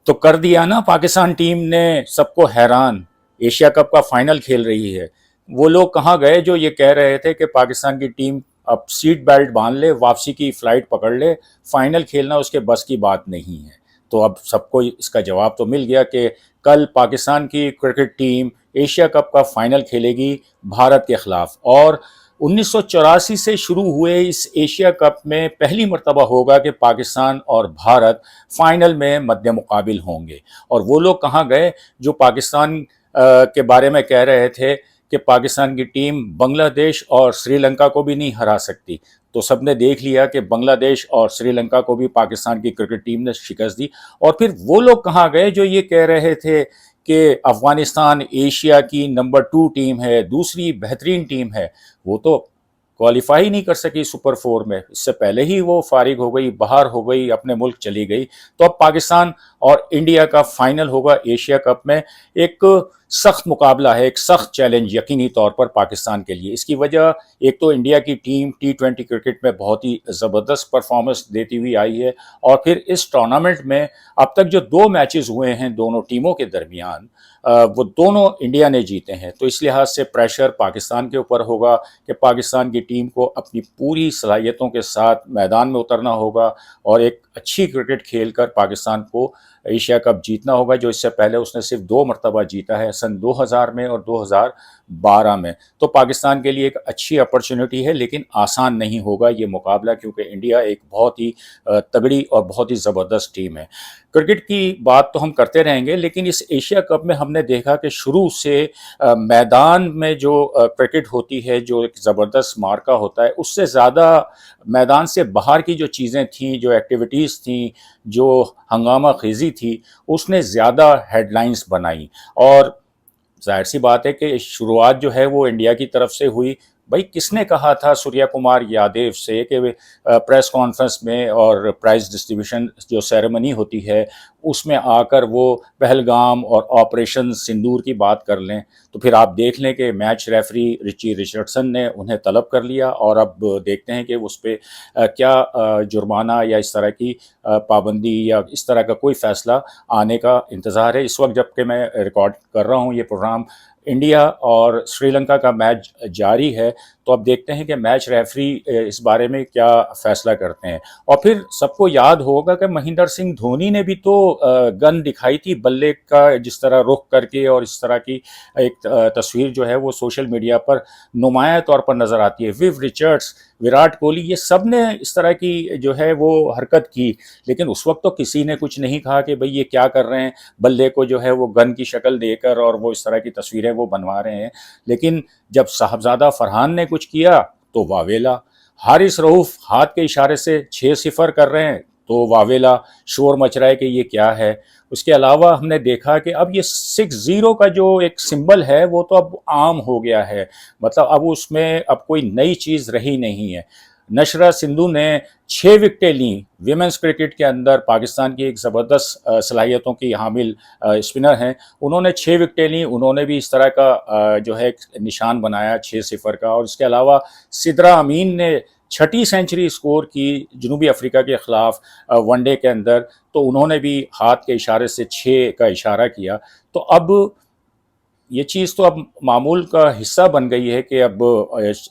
تو کر دیا نا پاکستان ٹیم نے سب کو حیران. ایشیا کپ کا فائنل کھیل رہی ہے. وہ لوگ کہاں گئے جو یہ کہہ رہے تھے کہ پاکستان کی ٹیم اب سیٹ بیلٹ باندھ لے, واپسی کی فلائٹ پکڑ لے, فائنل کھیلنا اس کے بس کی بات نہیں ہے. تو اب سب کو اس کا جواب تو مل گیا کہ کل پاکستان کی کرکٹ ٹیم ایشیا کپ کا فائنل کھیلے گی بھارت کے خلاف. اور 1984 سے شروع ہوئے اس ایشیا کپ میں پہلی مرتبہ ہوگا کہ پاکستان اور بھارت فائنل میں مد مقابل ہوں گے. اور وہ لوگ کہاں گئے جو پاکستان کے بارے میں کہہ رہے تھے کہ پاکستان کی ٹیم بنگلہ دیش اور سری لنکا کو بھی نہیں ہرا سکتی. تو سب نے دیکھ لیا کہ بنگلہ دیش اور سری لنکا کو بھی پاکستان کی کرکٹ ٹیم نے شکست دی. اور پھر وہ لوگ کہاں گئے جو یہ کہہ رہے تھے کہ افغانستان ایشیا کی نمبر 2 ٹیم ہے, دوسری بہترین ٹیم ہے. وہ تو کوالیفائی نہیں کر سکی سپر 4 میں, اس سے پہلے ہی وہ فارغ ہو گئی, باہر ہو گئی, اپنے ملک چلی گئی. تو اب پاکستان اور انڈیا کا فائنل ہوگا ایشیا کپ میں. ایک سخت مقابلہ ہے, ایک سخت چیلنج یقینی طور پر پاکستان کے لیے. اس کی وجہ ایک تو انڈیا کی ٹیم T20 کرکٹ میں بہت ہی زبردست پرفارمنس دیتی ہوئی آئی ہے, اور پھر اس ٹورنامنٹ میں اب تک جو 2 میچز ہوئے ہیں دونوں ٹیموں کے درمیان وہ دونوں انڈیا نے جیتے ہیں. تو اس لحاظ سے پریشر پاکستان کے اوپر ہوگا کہ پاکستان کی ٹیم کو اپنی پوری صلاحیتوں کے ساتھ میدان میں اترنا ہوگا اور ایک اچھی کرکٹ کھیل کر پاکستان کو ایشیا کپ جیتنا ہوگا, جو اس سے پہلے اس نے صرف 2 مرتبہ جیتا ہے, سن 2000 میں اور 2012 میں. تو پاکستان کے لیے ایک اچھی اپرچونٹی ہے, لیکن آسان نہیں ہوگا یہ مقابلہ, کیونکہ انڈیا ایک بہت ہی تگڑی اور بہت ہی زبردست ٹیم ہے. کرکٹ کی بات تو ہم کرتے رہیں گے, لیکن اس ایشیا کپ میں ہم نے دیکھا کہ شروع سے میدان میں جو کرکٹ ہوتی ہے, جو ایک زبردست مارکا ہوتا ہے, اس سے زیادہ میدان سے باہر کی جو چیزیں تھیں, جو ایکٹیویٹیز تھیں, جو ہنگامہ خیزی تھی, اس نے زیادہ ہیڈ لائنز بنائیں. اور ظاہر سی بات ہے کہ شروعات جو ہے وہ انڈیا کی طرف سے ہوئی. بھائی کس نے کہا تھا سوریا کمار یادیو سے کہ پریس کانفرنس میں اور پرائز ڈسٹریبیوشن جو سیریمنی ہوتی ہے اس میں آ کر وہ پہلگام اور آپریشن سندور کی بات کر لیں؟ تو پھر آپ دیکھ لیں کہ میچ ریفری رچی رچرڈسن نے انہیں طلب کر لیا, اور اب دیکھتے ہیں کہ اس پہ کیا جرمانہ یا اس طرح کی پابندی یا اس طرح کا کوئی فیصلہ آنے کا انتظار ہے. اس وقت جب کہ میں ریکارڈ کر رہا ہوں یہ پروگرام, انڈیا اور سری لنکا کا میچ جاری ہے, تو اب دیکھتے ہیں کہ میچ ریفری اس بارے میں کیا فیصلہ کرتے ہیں. اور پھر سب کو یاد ہوگا کہ مہندر سنگھ دھونی نے بھی تو گن دکھائی تھی بلے کا جس طرح رخ کر کے, اور اس طرح کی ایک تصویر جو ہے وہ سوشل میڈیا پر نمایاں طور پر نظر آتی ہے. ویو ریچرڈس, وراٹ کوہلی, یہ سب نے اس طرح کی جو ہے وہ حرکت کی, لیکن اس وقت تو کسی نے کچھ نہیں کہا کہ بھئی یہ کیا کر رہے ہیں, بلے کو جو ہے وہ گن کی شکل دے کر اور وہ اس طرح کی تصویریں وہ بنوا رہے ہیں. لیکن جب صاحبزادہ فرحان نے کچھ کیا تو واویلا, حارث رؤوف ہاتھ کے اشارے سے 6-0 کر رہے ہیں تو واویلا, شور مچ رہا ہے کہ یہ کیا ہے. اس کے علاوہ ہم نے دیکھا کہ اب یہ 6-0 کا جو ایک سمبل ہے وہ تو اب عام ہو گیا ہے, مطلب اب اس میں اب کوئی نئی چیز رہی نہیں ہے. نشرہ سندھو نے 6 وکٹیں لیں ویمنز کرکٹ کے اندر, پاکستان کی ایک زبردست صلاحیتوں کی حامل اسپنر ہیں, انہوں نے 6 وکٹیں لیں, انہوں نے بھی اس طرح کا جو ہے نشان بنایا 6-0 کا. اور اس کے علاوہ سدرا امین نے 6ٹھی سینچری اسکور کی جنوبی افریقہ کے خلاف ون ڈے کے اندر, تو انہوں نے بھی ہاتھ کے اشارے سے 6 کا اشارہ کیا. تو اب یہ چیز تو اب معمول کا حصہ بن گئی ہے کہ اب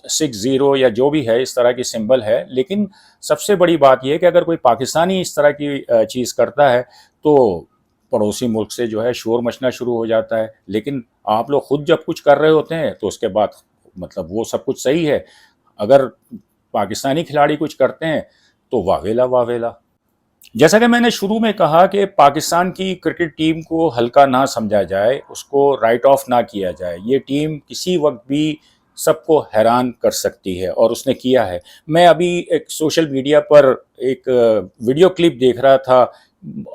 6-0 یا جو بھی ہے اس طرح کی سمبل ہے. لیکن سب سے بڑی بات یہ ہے کہ اگر کوئی پاکستانی اس طرح کی چیز کرتا ہے تو پڑوسی ملک سے جو ہے شور مچنا شروع ہو جاتا ہے. لیکن آپ لوگ خود جب کچھ کر رہے ہوتے ہیں تو اس کے بعد مطلب وہ سب کچھ صحیح ہے, اگر پاکستانی کھلاڑی کچھ کرتے ہیں تو واویلا واویلا. جیسا کہ میں نے شروع میں کہا کہ پاکستان کی کرکٹ ٹیم کو ہلکا نہ سمجھا جائے, اس کو رائٹ آف نہ کیا جائے. یہ ٹیم کسی وقت بھی سب کو حیران کر سکتی ہے, اور اس نے کیا ہے. میں ابھی ایک سوشل میڈیا پر ایک ویڈیو کلپ دیکھ رہا تھا,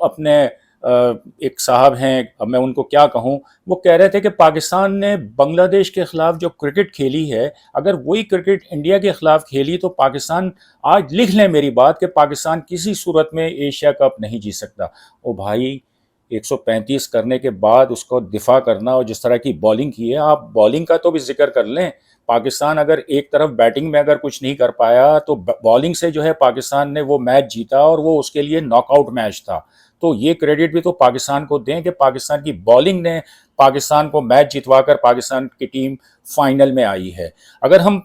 اپنے ایک صاحب ہیں, اب میں ان کو کیا کہوں, وہ کہہ رہے تھے کہ پاکستان نے بنگلہ دیش کے خلاف جو کرکٹ کھیلی ہے, اگر وہی کرکٹ انڈیا کے خلاف کھیلی تو پاکستان, آج لکھ لیں میری بات, کہ پاکستان کسی صورت میں ایشیا کپ نہیں جیت سکتا. او بھائی 135 کرنے کے بعد اس کو دفاع کرنا, اور جس طرح کی بالنگ کی ہے, آپ بالنگ کا تو بھی ذکر کر لیں. پاکستان اگر ایک طرف بیٹنگ میں اگر کچھ نہیں کر پایا تو بالنگ سے جو ہے پاکستان نے وہ میچ جیتا، اور وہ اس کے لیے ناک آؤٹ میچ تھا. تو یہ کریڈٹ بھی تو پاکستان کو دیں کہ پاکستان کی بالنگ نے پاکستان کو میچ جتوا کر پاکستان کی ٹیم فائنل میں آئی ہے. اگر ہم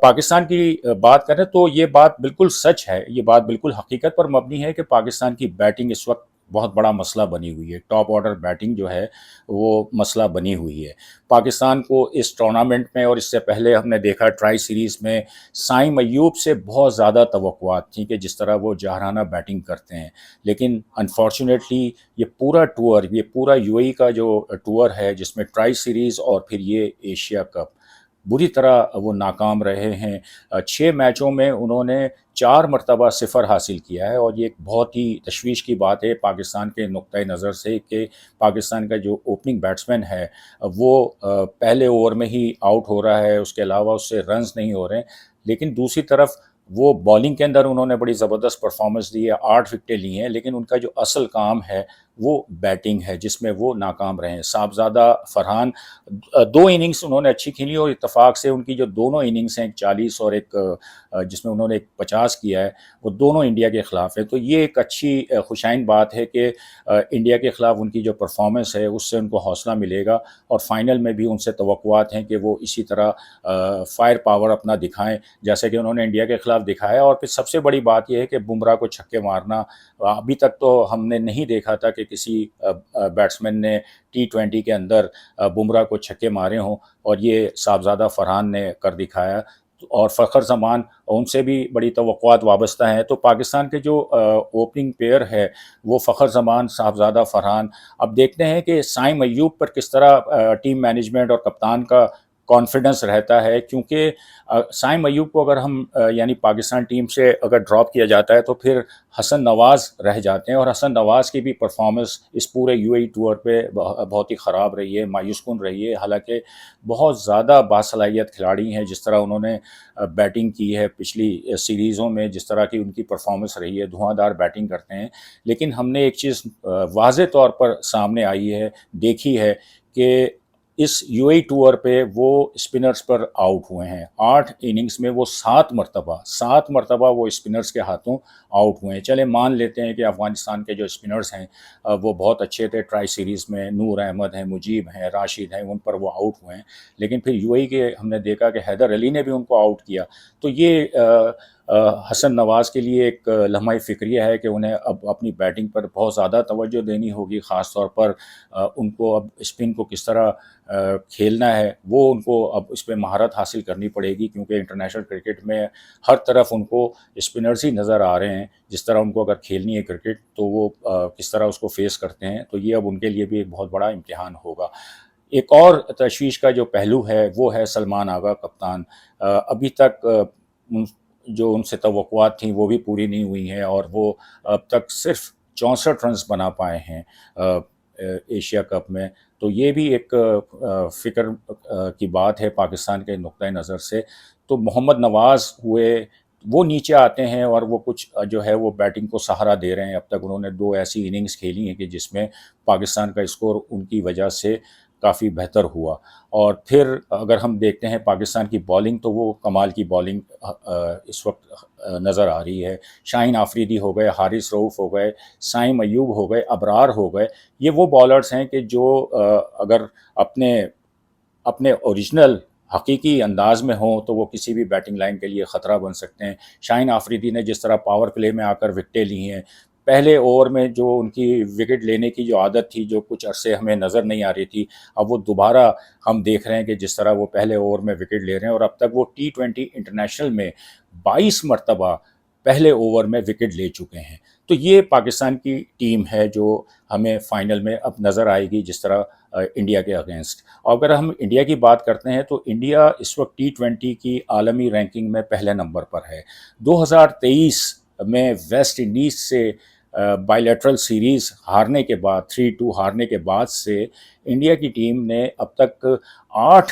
پاکستان کی بات کریں تو یہ بات بالکل سچ ہے، یہ بات بالکل حقیقت پر مبنی ہے کہ پاکستان کی بیٹنگ اس وقت بہت بڑا مسئلہ بنی ہوئی ہے. ٹاپ آرڈر بیٹنگ جو ہے وہ مسئلہ بنی ہوئی ہے. پاکستان کو اس ٹورنامنٹ میں اور اس سے پہلے ہم نے دیکھا ٹرائی سیریز میں سائم ایوب سے بہت زیادہ توقعات تھیں کہ جس طرح وہ جارحانہ بیٹنگ کرتے ہیں، لیکن انفارچونیٹلی یہ پورا ٹور، یہ پورا یو اے ای کا جو ٹور ہے جس میں ٹرائی سیریز اور پھر یہ ایشیا کپ، بری طرح وہ ناکام رہے ہیں. 6 میچوں میں انہوں نے 4 مرتبہ صفر حاصل کیا ہے، اور یہ ایک بہت ہی تشویش کی بات ہے پاکستان کے نقطۂ نظر سے کہ پاکستان کا جو اوپننگ بیٹسمین ہے وہ پہلے اوور میں ہی آؤٹ ہو رہا ہے، اس کے علاوہ اس سے رنز نہیں ہو رہے ہیں. لیکن دوسری طرف وہ بالنگ کے اندر انہوں نے بڑی زبردست پرفارمنس دی ہے، 8 وکٹیں لی ہیں، لیکن ان کا جو اصل کام ہے وہ بیٹنگ ہے جس میں وہ ناکام رہے ہیں. صاحبزادہ فرحان 2 اننگز انہوں نے اچھی کھیلی، اور اتفاق سے ان کی جو دونوں اننگز ہیں، ایک 40 اور ایک جس میں انہوں نے ایک 50 کیا ہے، وہ دونوں انڈیا کے خلاف ہے. تو یہ ایک اچھی خوشائن بات ہے کہ انڈیا کے خلاف ان کی جو پرفارمنس ہے اس سے ان کو حوصلہ ملے گا، اور فائنل میں بھی ان سے توقعات ہیں کہ وہ اسی طرح فائر پاور اپنا دکھائیں جیسے کہ انہوں نے انڈیا کے خلاف دکھایا. اور پھر سب سے بڑی بات یہ ہے کہ بمراہ کو چھکے مارنا ابھی تک تو ہم نے نہیں دیکھا تھا کہ کسی بیٹسمین نے T20 کے اندر بمراہ کو چھکے مارے ہوں، اور یہ صاحبزادہ فرحان نے کر دکھایا. اور فخر زمان، ان سے بھی بڑی توقعات وابستہ ہیں. تو پاکستان کے جو اوپننگ پیئر ہے وہ فخر زمان، صاحبزادہ فرحان. اب دیکھتے ہیں کہ سائم ایوب پر کس طرح ٹیم مینجمنٹ اور کپتان کا کانفیڈنس رہتا ہے، کیونکہ سائم ایوب کو اگر ہم یعنی پاکستان ٹیم سے اگر ڈراپ کیا جاتا ہے تو پھر حسن نواز رہ جاتے ہیں، اور حسن نواز کی بھی پرفارمنس اس پورے یو اے ای ٹور پہ بہت ہی خراب رہی ہے، مایوس کن رہی ہے. حالانکہ بہت زیادہ باصلاحیت کھلاڑی ہیں، جس طرح انہوں نے بیٹنگ کی ہے پچھلی سیریزوں میں، جس طرح کی ان کی پرفارمنس رہی ہے، دھواں دھار بیٹنگ کرتے ہیں. لیکن ہم نے ایک چیز واضح طور پر سامنے آئی ہے، دیکھی ہے کہ اس یو اے ٹور پہ وہ اسپنرز پر آؤٹ ہوئے ہیں. 8 اننگز میں وہ 7 مرتبہ وہ اسپنرز کے ہاتھوں آؤٹ ہوئے ہیں. چلے مان لیتے ہیں کہ افغانستان کے جو اسپنرز ہیں وہ بہت اچھے تھے ٹرائی سیریز میں، نور احمد ہیں، مجیب ہیں، راشد ہیں، ان پر وہ آؤٹ ہوئے ہیں. لیکن پھر یو اے ای کے ہم نے دیکھا کہ حیدر علی نے بھی ان کو آؤٹ کیا. تو یہ حسن نواز کے لیے ایک لمحہ فکریہ ہے کہ انہیں اب اپنی بیٹنگ پر بہت زیادہ توجہ دینی ہوگی، خاص طور پر ان کو اب اسپن کو کس طرح کھیلنا ہے، وہ ان کو اب اس پہ مہارت حاصل کرنی پڑے گی، کیونکہ انٹرنیشنل کرکٹ میں ہر طرف ان کو اسپنرز ہی نظر آ رہے ہیں. جس طرح ان کو اگر کھیلنی ہے کرکٹ تو وہ کس طرح اس کو فیس کرتے ہیں. تو یہ اب ان کے لیے بھی ایک بہت بڑا امتحان ہوگا. ایک اور تشویش کا جو پہلو ہے وہ ہے سلمان آغا کپتان. ابھی تک جو ان سے توقعات تھیں وہ بھی پوری نہیں ہوئی ہیں، اور وہ اب تک صرف 64 رنز بنا پائے ہیں ایشیا کپ میں. تو یہ بھی ایک فکر کی بات ہے پاکستان کے نقطۂ نظر سے. تو محمد نواز ہوئے، وہ نیچے آتے ہیں، اور وہ کچھ جو ہے وہ بیٹنگ کو سہارا دے رہے ہیں. اب تک انہوں نے 2 ایسی اننگز کھیلی ہیں کہ جس میں پاکستان کا اسکور ان کی وجہ سے کافی بہتر ہوا. اور پھر اگر ہم دیکھتے ہیں پاکستان کی بالنگ تو وہ کمال کی بالنگ اس وقت نظر آ رہی ہے. شاہین آفریدی ہو گئے، حارث رؤف ہو گئے، سائم ایوب ہو گئے، ابرار ہو گئے. یہ وہ بالرز ہیں کہ جو اگر اپنے اوریجنل حقیقی انداز میں ہوں تو وہ کسی بھی بیٹنگ لائن کے لیے خطرہ بن سکتے ہیں. شاہین آفریدی نے جس طرح پاور پلے میں آ کر وکٹیں لی ہیں، پہلے اوور میں جو ان کی وکٹ لینے کی جو عادت تھی، جو کچھ عرصے ہمیں نظر نہیں آ رہی تھی، اب وہ دوبارہ ہم دیکھ رہے ہیں کہ جس طرح وہ پہلے اوور میں وکٹ لے رہے ہیں. اور اب تک وہ T20 انٹرنیشنل میں 22 مرتبہ پہلے اوور میں وکٹ لے چکے ہیں. تو یہ پاکستان کی ٹیم ہے جو ہمیں فائنل میں اب نظر آئے گی، جس طرح انڈیا کے اگینسٹ. اور اگر ہم انڈیا کی بات کرتے ہیں تو انڈیا اس وقت T20 کی عالمی رینکنگ میں پہلے نمبر پر ہے. 2023 میں ویسٹ انڈیز سے بائی لیٹرل سیریز ہارنے کے بعد، 3-2 ہارنے کے بعد سے انڈیا کی ٹیم نے اب تک 8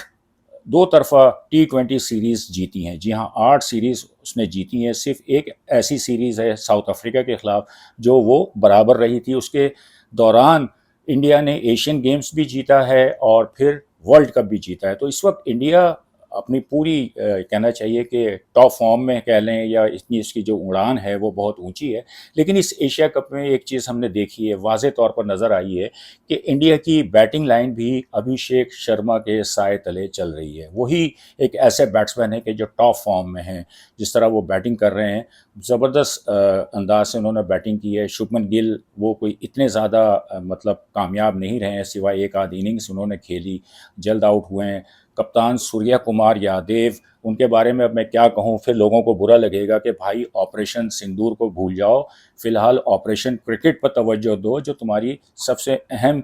دو طرفہ T20 سیریز جیتی ہیں. جی ہاں، 8 سیریز اس نے جیتی ہیں. صرف ایک ایسی سیریز ہے ساؤتھ افریقہ کے خلاف جو وہ برابر رہی تھی. اس کے دوران انڈیا نے ایشین گیمز بھی جیتا ہے اور پھر ورلڈ کپ بھی جیتا ہے. تو اس وقت انڈیا اپنی پوری کہنا چاہیے کہ ٹاپ فارم میں کہہ لیں یا اتنی اس کی جو اڑان ہے وہ بہت اونچی ہے. لیکن اس ایشیا کپ میں ایک چیز ہم نے دیکھی ہے، واضح طور پر نظر آئی ہے کہ انڈیا کی بیٹنگ لائن بھی ابھیشیک شرما کے سائے تلے چل رہی ہے. وہی ایک ایسے بیٹسمین ہیں کہ جو ٹاپ فارم میں ہیں. جس طرح وہ بیٹنگ کر رہے ہیں، زبردست انداز سے انہوں نے بیٹنگ کی ہے. شبمن گل وہ کوئی اتنے زیادہ مطلب کامیاب نہیں رہے ہیں، سوائے ایک آدھ اننگز انہوں نے کھیلی، جلد آؤٹ ہوئے ہیں. کپتان سوریا کمار یادیو، ان کے بارے میں اب میں کیا کہوں، پھر لوگوں کو برا لگے گا کہ بھائی آپریشن سندور کو بھول جاؤ، فی الحال آپریشن کرکٹ پر توجہ دو جو تمہاری سب سے اہم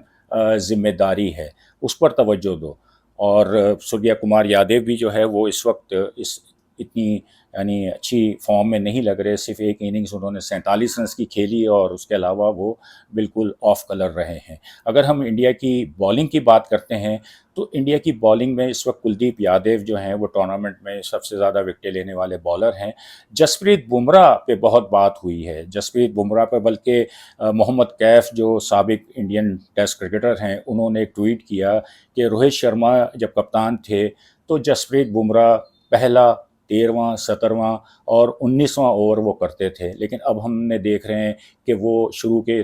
ذمہ داری ہے، اس پر توجہ دو. اور سوریا کمار یادیو بھی جو ہے وہ اس وقت اس اتنی یعنی اچھی فارم میں نہیں لگ رہے. صرف ایک اننگز انہوں نے 47 رنز کی کھیلی اور اس کے علاوہ وہ بالکل آف کلر رہے ہیں. اگر ہم انڈیا کی بالنگ کی بات کرتے ہیں تو انڈیا کی بالنگ میں اس وقت کلدیپ یادیو جو ہیں وہ ٹورنامنٹ میں سب سے زیادہ وکٹیں لینے والے بالر ہیں. جسپریت بمراہ پہ بہت بات ہوئی ہے، جسپریت بمراہ پہ، بلکہ محمد کیف جو سابق انڈین ٹیسٹ کرکٹر ہیں انہوں نے ایک ٹویٹ کیا کہ روہت شرما جب کپتان تھے تو جسپریت بمراہ پہلا 13واں 17واں اور 19واں اوور وہ کرتے تھے، لیکن اب ہم نے دیکھ رہے ہیں کہ وہ شروع کے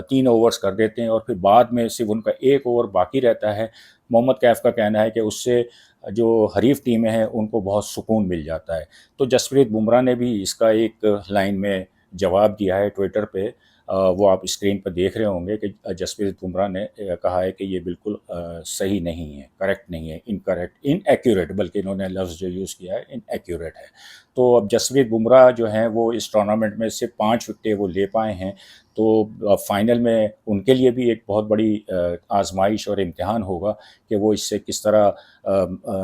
3 اوورز کر دیتے ہیں اور پھر بعد میں صرف ان کا 1 اوور باقی رہتا ہے. محمد کیف کا کہنا ہے کہ اس سے جو حریف ٹیمیں ہیں ان کو بہت سکون مل جاتا ہے. تو جسپریت بمراہ نے بھی اس کا ایک لائن میں جواب دیا ہے ٹویٹر پہ، وہ آپ اسکرین پہ دیکھ رہے ہوں گے کہ جسپریت بمراہ نے کہا ہے کہ یہ بالکل صحیح نہیں ہے، کریکٹ نہیں ہے، ان ایکیوریٹ، بلکہ انہوں نے لفظ جو یوز کیا ہے ان ایکیوریٹ ہے. تو اب جسپریت بمراہ جو ہیں وہ اس ٹورنامنٹ میں صرف 5 وکٹیں وہ لے پائے ہیں. تو فائنل میں ان کے لیے بھی ایک بہت بڑی آزمائش اور امتحان ہوگا کہ وہ اس سے کس طرح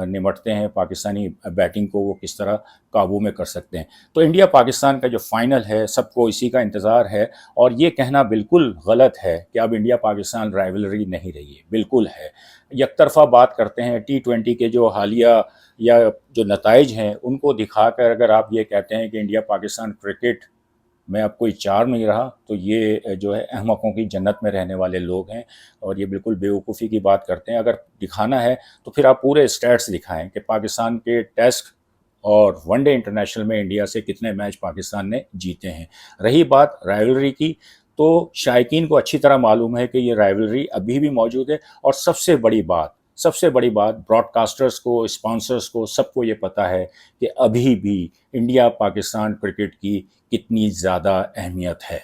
نمٹتے ہیں، پاکستانی بیٹنگ کو وہ کس طرح قابو میں کر سکتے ہیں. تو انڈیا پاکستان کا جو فائنل ہے سب کو اسی کا انتظار ہے، اور یہ کہنا بالکل غلط ہے کہ اب انڈیا پاکستان رائیولری نہیں رہی ہے، بالکل ہے. یک طرفہ بات کرتے ہیں. T20 کے جو حالیہ یا جو نتائج ہیں ان کو دکھا کر اگر آپ یہ کہتے ہیں کہ انڈیا پاکستان کرکٹ میں اب کوئی چار نہیں رہا، تو یہ جو ہے احمقوں کی جنت میں رہنے والے لوگ ہیں اور یہ بالکل بیوقوفی کی بات کرتے ہیں. اگر دکھانا ہے تو پھر آپ پورے اسٹیٹس دکھائیں کہ پاکستان کے ٹیسٹ اور ون ڈے انٹرنیشنل میں انڈیا سے کتنے میچ پاکستان نے جیتے ہیں. رہی بات رائیولری کی، تو شائقین کو اچھی طرح معلوم ہے کہ یہ رائیولری ابھی بھی موجود ہے، اور سب سے بڑی بات براڈ کاسٹرز کو، اسپانسرز کو، سب کو یہ پتہ ہے کہ ابھی بھی انڈیا پاکستان کرکٹ کی کتنی زیادہ اہمیت ہے.